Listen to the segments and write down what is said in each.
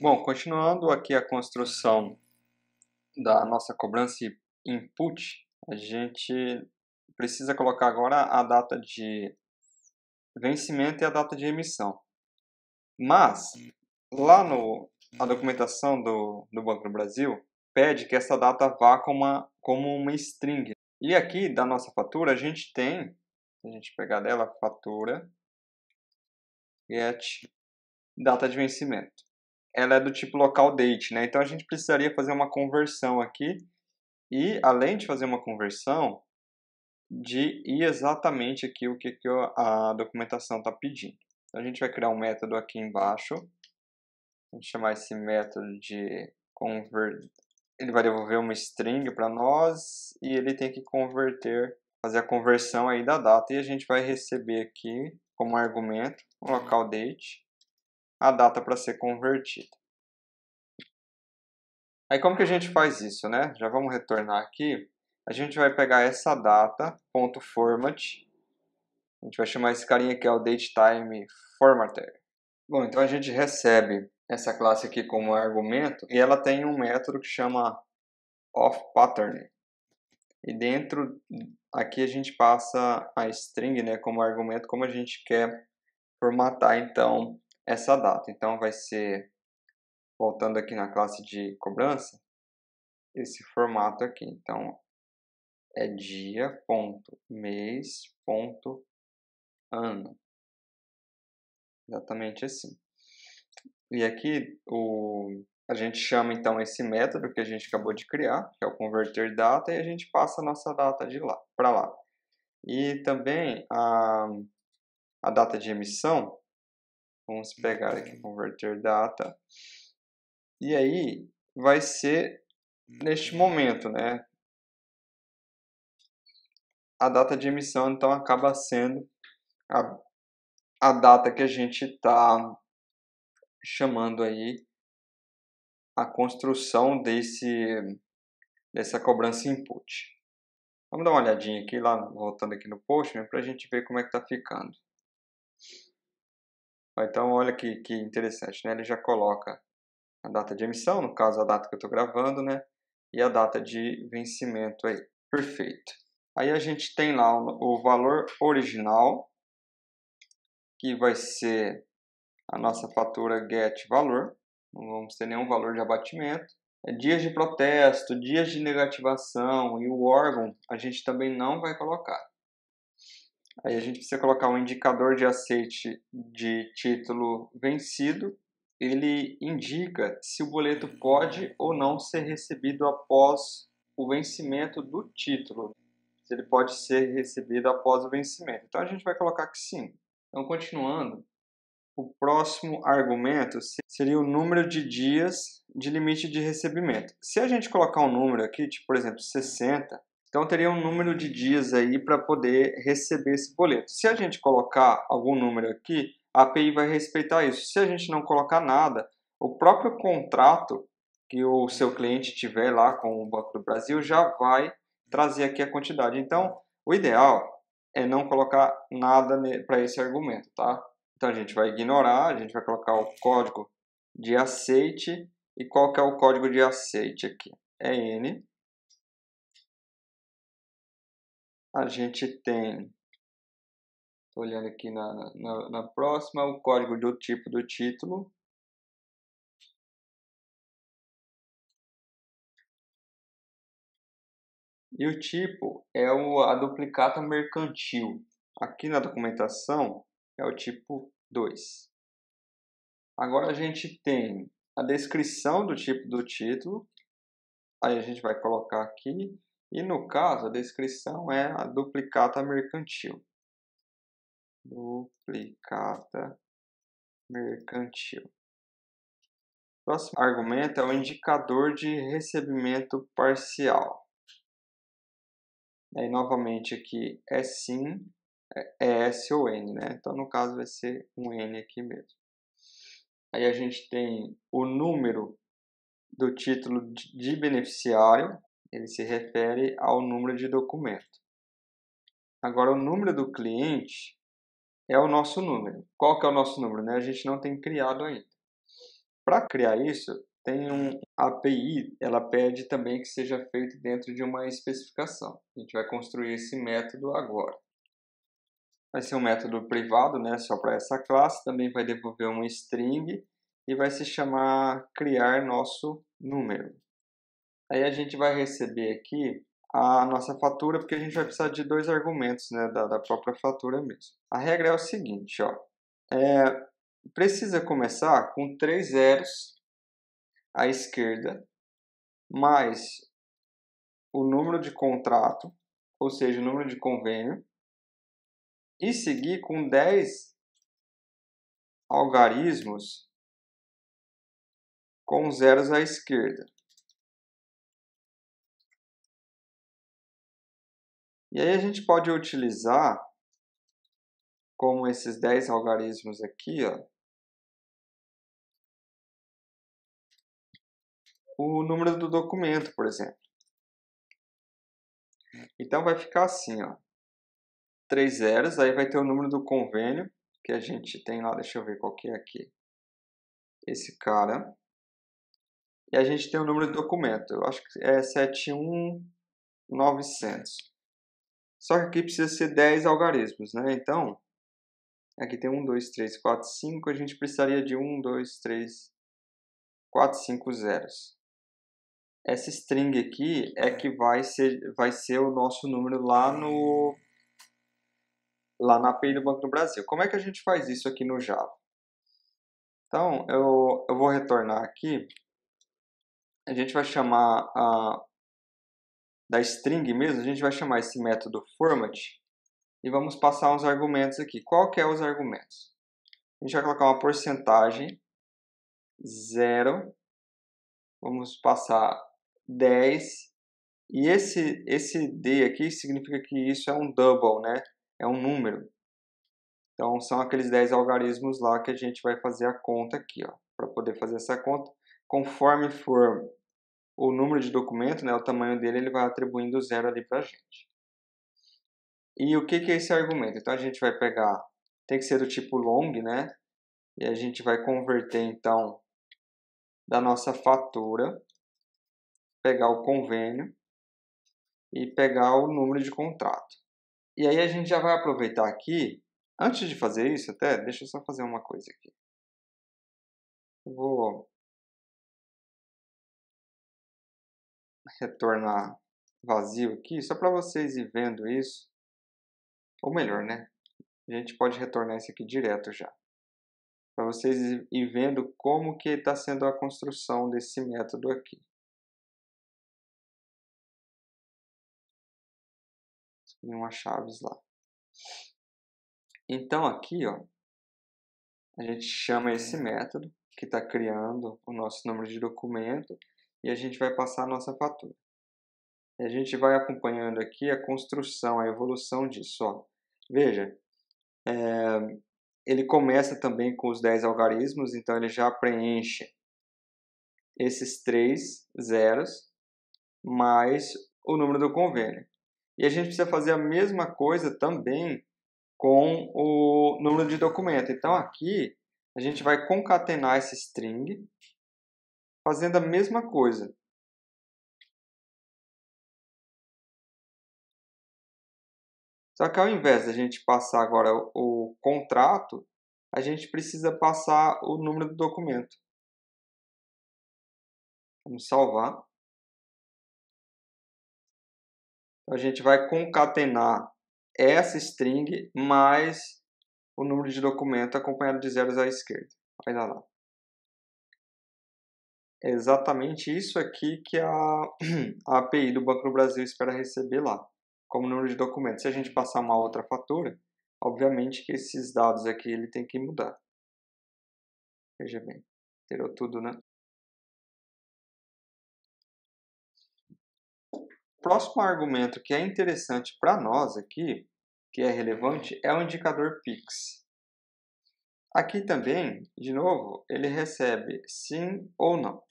Bom, continuando aqui a construção da nossa cobrança input, a gente precisa colocar agora a data de vencimento e a data de emissão. Mas, lá na documentação do Banco do Brasil, pede que essa data vá como uma string. E aqui, da nossa fatura, a gente tem, se a gente pegar dela, fatura, get, data de vencimento. Ela é do tipo local date, né? Então a gente precisaria fazer uma conversão aqui e, além de fazer uma conversão, de ir exatamente aqui o que a documentação está pedindo. Então a gente vai criar um método aqui embaixo, vamos chamar esse método de convert. Ele vai devolver uma string para nós e ele tem que converter, fazer a conversão aí da data, e a gente vai receber aqui como argumento um local date, a data para ser convertida. Aí como que a gente faz isso, né? Já vamos retornar aqui. A gente vai pegar essa data.format. A gente vai chamar esse carinha que é o datetime formatter. Bom, então a gente recebe essa classe aqui como argumento e ela tem um método que chama offPattern. E dentro aqui a gente passa a string, né, como argumento, como a gente quer formatar então essa data. Então vai ser, voltando aqui na classe de cobrança, esse formato aqui. Então é dia.mês.ano. Exatamente assim. E aqui a gente chama então esse método que a gente acabou de criar, que é o converter data, e a gente passa a nossa data de lá para lá. E também a data de emissão, vamos pegar aqui converter data, e aí vai ser neste momento, né? A data de emissão então acaba sendo a data que a gente está chamando aí a construção dessa cobrança input. Vamos dar uma olhadinha aqui, lá, voltando aqui no Postman, para a gente ver como é que está ficando. Então, olha que interessante, né? Ele já coloca a data de emissão, no caso a data que eu estou gravando, né? E a data de vencimento aí. Perfeito. Aí a gente tem lá o valor original, que vai ser a nossa fatura get valor. Não vamos ter nenhum valor de abatimento. Dias de protesto, dias de negativação e o órgão a gente também não vai colocar. Aí a gente precisa colocar um indicador de aceite de título vencido. Ele indica se o boleto pode ou não ser recebido após o vencimento do título. Se ele pode ser recebido após o vencimento. Então a gente vai colocar que sim. Então, continuando, o próximo argumento seria o número de dias de limite de recebimento. Se a gente colocar um número aqui, tipo, por exemplo, 60, então teria um número de dias aí para poder receber esse boleto. Se a gente colocar algum número aqui, a API vai respeitar isso. Se a gente não colocar nada, o próprio contrato que o seu cliente tiver lá com o Banco do Brasil já vai trazer aqui a quantidade. Então, o ideal é não colocar nada para esse argumento, tá? Então a gente vai ignorar, a gente vai colocar o código de aceite. E qual que é o código de aceite aqui? É N. A gente tem, estou olhando aqui na próxima, o código do tipo do título. E o tipo é a duplicata mercantil. Aqui na documentação é o tipo 2. Agora a gente tem a descrição do tipo do título. Aí a gente vai colocar aqui. E no caso, a descrição é a duplicata mercantil. Duplicata mercantil. O próximo argumento é o indicador de recebimento parcial. Aí novamente aqui é sim, é S ou N, né? Então no caso vai ser um N aqui mesmo. Aí a gente tem o número do título de beneficiário, ele se refere ao número de documento. Agora o número do cliente é o nosso número. Qual que é o nosso número, né? A gente não tem criado ainda. Para criar isso, tem a API, ela pede também que seja feito dentro de uma especificação. A gente vai construir esse método agora. Vai ser um método privado, né, só para essa classe, também vai devolver uma string e vai se chamar criar nosso número. Aí a gente vai receber aqui a nossa fatura, porque a gente vai precisar de 2 argumentos, né, da própria fatura mesmo. A regra é o seguinte, ó, precisa começar com 3 zeros à esquerda, mais o número de contrato, ou seja, o número de convênio, e seguir com 10 algarismos com zeros à esquerda. E aí a gente pode utilizar, como esses 10 algarismos aqui, ó, o número do documento, por exemplo. Então vai ficar assim, ó, 3 zeros, aí vai ter o número do convênio, que a gente tem lá, deixa eu ver qual que é aqui. Esse cara. E a gente tem o número do documento, eu acho que é 71900. Só que aqui precisa ser 10 algarismos, né? Então, aqui tem 1, 2, 3, 4, 5, a gente precisaria de 1, 2, 3, 4, 5 zeros. Essa string aqui é que vai ser o nosso número lá na API do Banco do Brasil. Como é que a gente faz isso aqui no Java? Então, eu vou retornar aqui. A gente vai chamar da string mesmo, a gente vai chamar esse método format e vamos passar uns argumentos aqui. Qual que é os argumentos? A gente vai colocar uma porcentagem, 0, vamos passar 10, e esse D aqui significa que isso é um double, né? É um número. Então, são aqueles 10 algarismos lá que a gente vai fazer a conta aqui, ó. Para poder fazer essa conta, conforme for o número de documento, né, o tamanho dele, ele vai atribuindo 0 ali para a gente. E o que é esse argumento? Então, a gente vai pegar, tem que ser do tipo long, né? E a gente vai converter, então, da nossa fatura, pegar o convênio e pegar o número de contrato. E aí a gente já vai aproveitar aqui, antes de fazer isso até, deixa eu só fazer uma coisa aqui. Eu vou retornar vazio aqui, só para vocês ir vendo isso. Ou melhor, né? A gente pode retornar isso aqui direto já. Para vocês ir vendo como que está sendo a construção desse método aqui. Escolhi umas chaves lá. Então aqui, ó, a gente chama esse método que está criando o nosso número de documento e a gente vai passar a nossa fatura. E a gente vai acompanhando aqui a construção, a evolução disso. Ó. Veja, ele começa também com os 10 algarismos, então ele já preenche esses 3 zeros mais o número do convênio. E a gente precisa fazer a mesma coisa também com o número de documento. Então aqui a gente vai concatenar esse string fazendo a mesma coisa. Só que ao invés de a gente passar agora o contrato, a gente precisa passar o número do documento. Vamos salvar. A gente vai concatenar essa string mais o número de documento acompanhado de zeros à esquerda. Olha lá. É exatamente isso aqui que a API do Banco do Brasil espera receber lá, como número de documentos. Se a gente passar uma outra fatura, obviamente que esses dados aqui ele tem que mudar. Veja bem, alterou tudo, né? O próximo argumento que é interessante para nós aqui, que é relevante, é o indicador PIX. Aqui também, de novo, ele recebe sim ou não.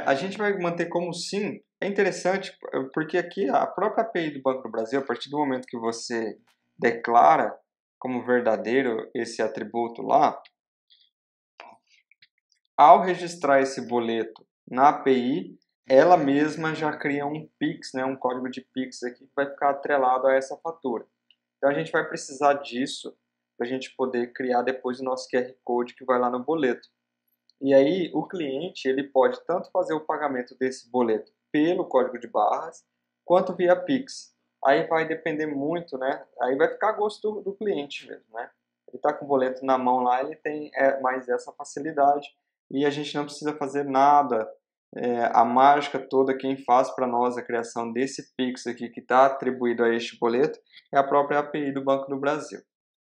A gente vai manter como sim. É interessante porque aqui a própria API do Banco do Brasil, a partir do momento que você declara como verdadeiro esse atributo lá, Ao registrar esse boleto na API, ela mesma já cria um Pix, né, um código de Pix aqui que vai ficar atrelado a essa fatura. Então a gente vai precisar disso para a gente poder criar depois o nosso QR Code que vai lá no boleto. E aí o cliente ele pode tanto fazer o pagamento desse boleto pelo código de barras, quanto via Pix. Aí vai depender muito, né? Aí vai ficar a gosto do cliente mesmo, né? Ele está com o boleto na mão lá, ele tem mais essa facilidade e a gente não precisa fazer nada. A mágica toda, quem faz para nós a criação desse Pix aqui que está atribuído a este boleto é a própria API do Banco do Brasil.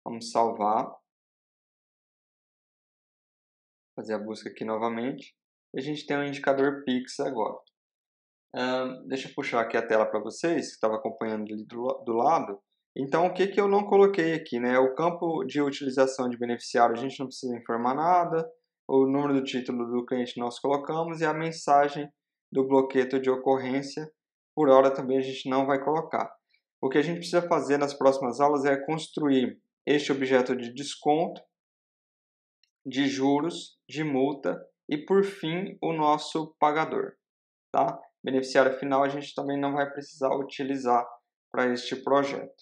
Vamos salvar, fazer a busca aqui novamente e a gente tem um indicador Pix agora. Deixa eu puxar aqui a tela para vocês, que estava acompanhando ali do lado. Então, o que eu não coloquei aqui, né? O campo de utilização de beneficiário, a gente não precisa informar nada. O número do título do cliente nós colocamos e a mensagem do bloqueio de ocorrência, por hora também a gente não vai colocar. O que a gente precisa fazer nas próximas aulas é construir este objeto de desconto, de juros, de multa e, por fim, o nosso pagador. Tá? Beneficiário final a gente também não vai precisar utilizar para este projeto.